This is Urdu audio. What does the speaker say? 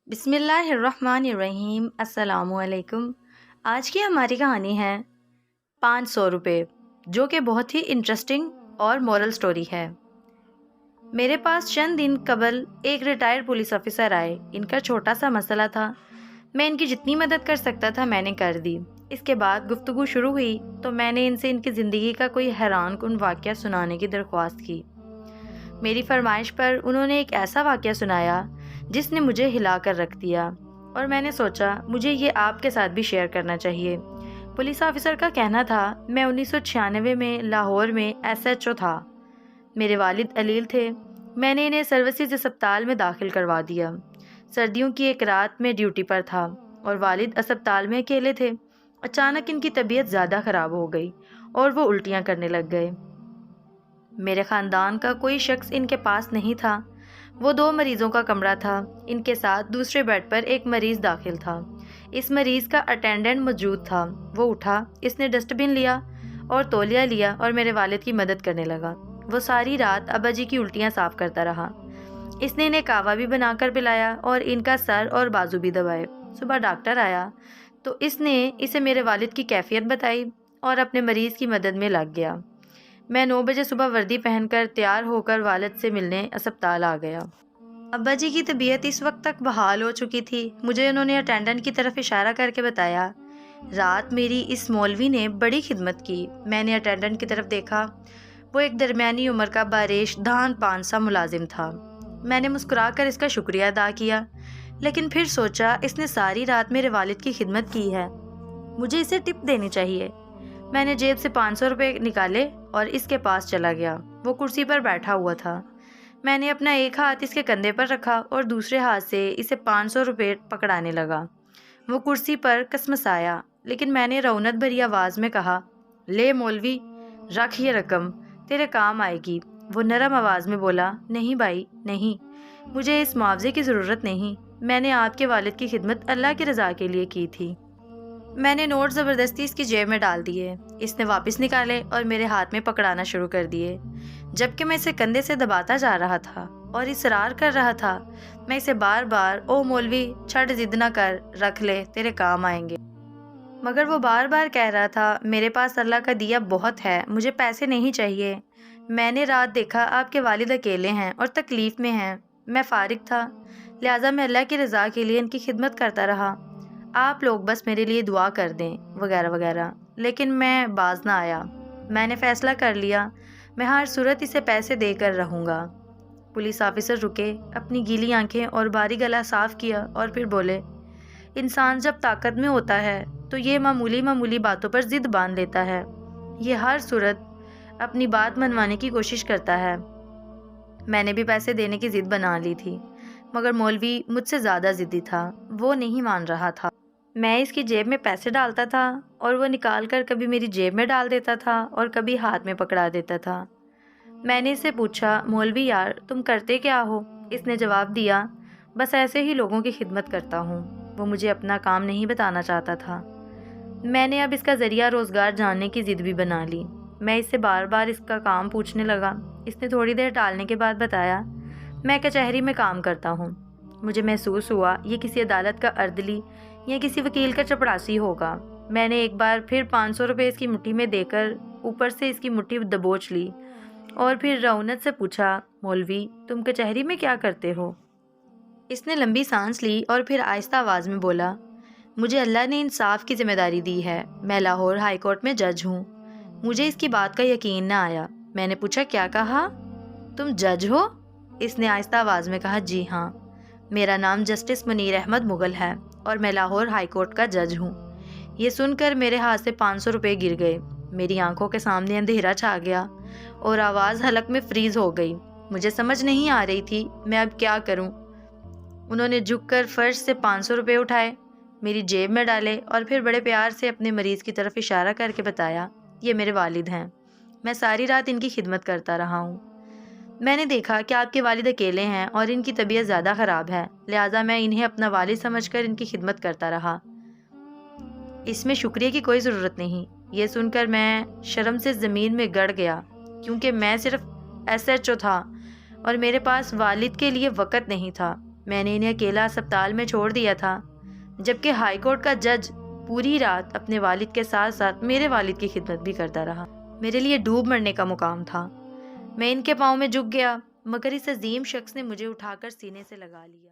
بسم اللہ الرحمن الرحیم۔ السلام علیکم۔ آج کی ہماری کہانی ہے 500 روپے، جو کہ بہت ہی انٹرسٹنگ اور مورل سٹوری ہے۔ میرے پاس چند دن قبل ایک ریٹائرڈ پولیس آفیسر آئے۔ ان کا چھوٹا سا مسئلہ تھا، میں ان کی جتنی مدد کر سکتا تھا میں نے کر دی۔ اس کے بعد گفتگو شروع ہوئی تو میں نے ان سے ان کی زندگی کا کوئی حیران کن واقعہ سنانے کی درخواست کی۔ میری فرمائش پر انہوں نے ایک ایسا واقعہ سنایا جس نے مجھے ہلا کر رکھ دیا، اور میں نے سوچا مجھے یہ آپ کے ساتھ بھی شیئر کرنا چاہیے۔ پولیس آفیسر کا کہنا تھا میں 1996 میں لاہور میں SHO تھا۔ میرے والد علیل تھے۔ میں نے انہیں سروسز اسپتال میں داخل کروا دیا۔ سردیوں کی ایک رات میں ڈیوٹی پر تھا اور والد اسپتال میں اکیلے تھے۔ اچانک ان کی طبیعت زیادہ خراب ہو گئی اور وہ الٹیاں کرنے لگ گئے۔ میرے خاندان کا کوئی شخص ان کے پاس نہیں تھا۔ وہ 2 مریضوں کا کمرہ تھا۔ ان کے ساتھ دوسرے بیڈ پر ایک مریض داخل تھا۔ اس مریض کا اٹینڈنٹ موجود تھا۔ وہ اٹھا، اس نے ڈسٹ بن لیا اور تولیہ لیا اور میرے والد کی مدد کرنے لگا۔ وہ ساری رات ابا جی کی الٹیاں صاف کرتا رہا۔ اس نے انہیں قہوہ بھی بنا کر پلایا اور ان کا سر اور بازو بھی دبائے۔ صبح ڈاکٹر آیا تو اس نے اسے میرے والد کی کیفیت بتائی اور اپنے مریض کی مدد میں لگ گیا۔ میں 9 بجے صبح وردی پہن کر تیار ہو کر والد سے ملنے اسپتال آ گیا۔ ابا جی کی طبیعت اس وقت تک بحال ہو چکی تھی۔ مجھے انہوں نے اٹینڈنٹ کی طرف اشارہ کر کے بتایا، رات میری اس مولوی نے بڑی خدمت کی۔ میں نے اٹینڈنٹ کی طرف دیکھا۔ وہ ایک درمیانی عمر کا باریش دھان پان سا ملازم تھا۔ میں نے مسکرا کر اس کا شکریہ ادا کیا، لیکن پھر سوچا اس نے ساری رات میرے والد کی خدمت کی ہے، مجھے اسے ٹپ دینی چاہیے۔ میں نے جیب سے 500 روپے نکالے اور اس کے پاس چلا گیا۔ وہ کرسی پر بیٹھا ہوا تھا۔ میں نے اپنا ایک ہاتھ اس کے کندھے پر رکھا اور دوسرے ہاتھ سے اسے 500 روپے پکڑانے لگا۔ وہ کرسی پر کسمسایا، لیکن میں نے رونت بھری آواز میں کہا، لے مولوی، رکھ یہ رقم، تیرے کام آئے گی۔ وہ نرم آواز میں بولا، نہیں بھائی نہیں، مجھے اس معاوضے کی ضرورت نہیں، میں نے آپ کے والد کی خدمت اللہ کی رضا کے لیے کی تھی۔ میں نے نوٹ زبردستی اس کی جیب میں ڈال دیے۔ اس نے واپس نکالے اور میرے ہاتھ میں پکڑانا شروع کر دیے، جبکہ میں اسے کندھے سے دباتا جا رہا تھا اور اصرار کر رہا تھا۔ میں اسے بار بار، او مولوی چھڑ ضد نہ کر، رکھ لے، تیرے کام آئیں گے، مگر وہ بار بار کہہ رہا تھا، میرے پاس اللہ کا دیا بہت ہے، مجھے پیسے نہیں چاہیے۔ میں نے رات دیکھا آپ کے والد اکیلے ہیں اور تکلیف میں ہیں، میں فارغ تھا، لہٰذا میں اللہ کی رضا کے لیے ان کی خدمت کرتا رہا۔ آپ لوگ بس میرے لیے دعا کر دیں، وغیرہ وغیرہ، لیکن میں باز نہ آیا۔ میں نے فیصلہ کر لیا، میں ہر صورت اسے پیسے دے کر رہوں گا۔ پولیس آفیسر رکے، اپنی گیلی آنکھیں اور باری گلا صاف کیا اور پھر بولے، انسان جب طاقت میں ہوتا ہے تو یہ معمولی باتوں پر ضد باندھ لیتا ہے، یہ ہر صورت اپنی بات منوانے کی کوشش کرتا ہے۔ میں نے بھی پیسے دینے کی ضد بنا لی تھی، مگر مولوی مجھ سے زیادہ ضدی تھا، وہ نہیں مان رہا تھا۔ میں اس کی جیب میں پیسے ڈالتا تھا اور وہ نکال کر کبھی میری جیب میں ڈال دیتا تھا اور کبھی ہاتھ میں پکڑا دیتا تھا۔ میں نے اس سے پوچھا، مولوی یار تم کرتے کیا ہو؟ اس نے جواب دیا، بس ایسے ہی لوگوں کی خدمت کرتا ہوں۔ وہ مجھے اپنا کام نہیں بتانا چاہتا تھا۔ میں نے اب اس کا ذریعہ روزگار جاننے کی ضد بھی بنا لی۔ میں اس سے بار بار اس کا کام پوچھنے لگا۔ اس نے تھوڑی دیر ٹالنے کے بعد بتایا، میں کچہری میں کام کرتا ہوں۔ مجھے محسوس ہوا یہ کسی عدالت کا اردلی یا کسی وکیل کا چپڑاسی ہوگا۔ میں نے ایک بار پھر 500 روپے اس کی مٹھی میں دے کر اوپر سے اس کی مٹھی دبوچ لی اور پھر رونت سے پوچھا، مولوی تم کچہری میں کیا کرتے ہو؟ اس نے لمبی سانس لی اور پھر آہستہ آواز میں بولا، مجھے اللہ نے انصاف کی ذمہ داری دی ہے، میں لاہور ہائی کورٹ میں جج ہوں۔ مجھے اس کی بات کا یقین نہ آیا۔ میں نے پوچھا، کیا کہا؟ تم جج ہو؟ اس نے آہستہ آواز میں کہا، جی ہاں، میرا نام جسٹس منیر احمد مغل ہے اور میں لاہور ہائی کورٹ کا جج ہوں۔ یہ سن کر میرے ہاتھ سے 500 روپے گر گئے۔ میری آنکھوں کے سامنے اندھیرا چھا گیا اور آواز حلق میں فریز ہو گئی۔ مجھے سمجھ نہیں آ رہی تھی میں اب کیا کروں۔ انہوں نے جھک کر فرش سے 500 روپے اٹھائے، میری جیب میں ڈالے اور پھر بڑے پیار سے اپنے مریض کی طرف اشارہ کر کے بتایا، یہ میرے والد ہیں، میں ساری رات ان کی خدمت کرتا رہا ہوں۔ میں نے دیکھا کہ آپ کے والد اکیلے ہیں اور ان کی طبیعت زیادہ خراب ہے، لہٰذا میں انہیں اپنا والد سمجھ کر ان کی خدمت کرتا رہا۔ اس میں شکریہ کی کوئی ضرورت نہیں۔ یہ سن کر میں شرم سے زمین میں گڑ گیا، کیونکہ میں صرف SHO تھا اور میرے پاس والد کے لیے وقت نہیں تھا۔ میں نے انہیں اکیلا اسپتال میں چھوڑ دیا تھا، جبکہ ہائی کورٹ کا جج پوری رات اپنے والد کے ساتھ ساتھ میرے والد کی خدمت بھی کرتا رہا۔ میرے لیے ڈوب مرنے کا مقام تھا۔ میں ان کے پاؤں میں جھک گیا، مگر اس عظیم شخص نے مجھے اٹھا کر سینے سے لگا لیا۔